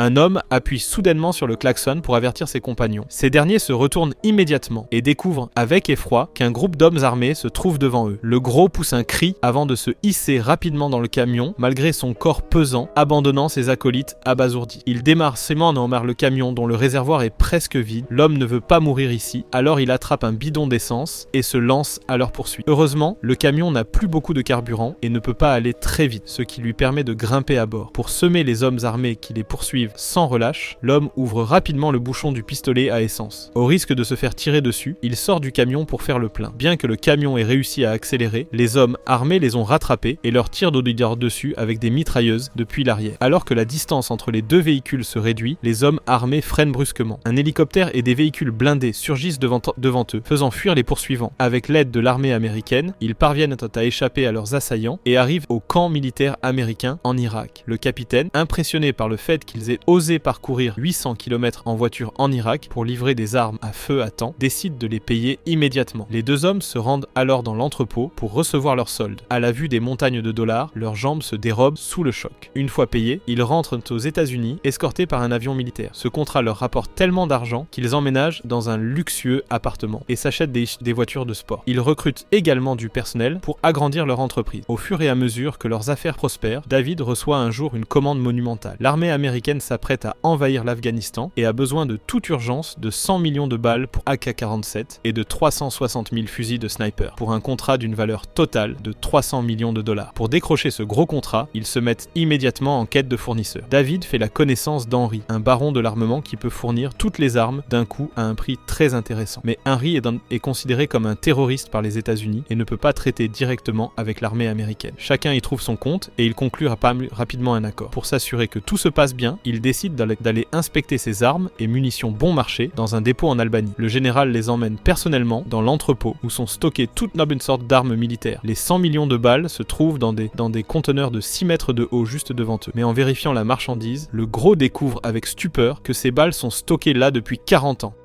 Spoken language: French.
Un homme appuie soudainement sur le klaxon pour avertir ses compagnons. Ces derniers se retournent immédiatement et découvrent avec effroi qu'un groupe d'hommes armés se trouve devant eux. Le gros pousse un cri avant de se hisser rapidement dans le camion malgré son corps pesant, abandonnant ses acolytes abasourdis. Il démarre sément le camion dont le réservoir est presque vide. L'homme ne veut pas mourir ici, alors il attrape un bidon d'essence et se lance à leur poursuite. Heureusement, le camion n'a plus beaucoup de carburant et ne peut pas aller très vite, ce qui lui permet de grimper à bord. Pour semer les hommes armés qui les poursuivent sans relâche, l'homme ouvre rapidement le bouchon du pistolet à essence. Au risque de se faire tirer dessus, il sort du camion pour faire le plein. Bien que le camion ait réussi à accélérer, les hommes armés les ont rattrapés et leur tirent d'auditeur dessus avec des mitrailleuses depuis l'arrière. Alors que la distance entre les deux véhicules se réduit, les hommes armés freinent brusquement. Un hélicoptère et des véhicules blindés surgissent devant eux, faisant fuir les poursuivants. Avec l'aide de l'armée américaine, ils parviennent à échapper à leurs assaillants et arrivent au camp militaire américain en Irak. Le capitaine, impressionné par le fait qu'ils aient osé parcourir 800 km en voiture en Irak pour livrer des armes à feu à temps, décide de les payer immédiatement. Les deux hommes se rendent alors dans l'entrepôt pour recevoir leur solde. À la vue des montagnes de dollars, leurs jambes se dérobent sous le choc. Une fois payés, ils rentrent aux États-Unis, escortés par un avion militaire. Ce contrat leur rapporte tellement d'argent qu'ils emménagent dans un luxueux appartement et s'achètent des voitures de sport. Ils recrutent également du personnel pour agrandir leur entreprise. Au fur et à mesure que leurs affaires prospèrent, David reçoit un jour une commande monumentale. L'armée américaine s'apprête à envahir l'Afghanistan et a besoin de toute urgence de 100 millions de balles pour AK-47 et de 360 000 fusils de sniper pour un contrat d'une valeur totale de 300 millions de dollars. Pour décrocher ce gros contrat, ils se mettent immédiatement en quête de fournisseurs. David fait la connaissance d'Henry, un baron de l'armement qui peut fournir toutes les armes d'un coup à un prix très intéressant. Mais Henry est considéré comme un terroriste par les États-Unis et ne peut pas traiter directement avec l'armée américaine. Chacun y trouve son compte et il conclut rapidement un accord. Pour s'assurer que tout se passe bien, il décide d'aller inspecter ses armes et munitions bon marché dans un dépôt en Albanie. Le général les emmène personnellement dans l'entrepôt où sont stockées toute une sorte d'armes militaires. Les 100 millions de balles se trouvent dans des conteneurs de 6 mètres de haut juste devant eux. Mais en vérifiant la marchandise, le gros découvre avec stupeur que ces balles sont stockées là depuis 40 ans.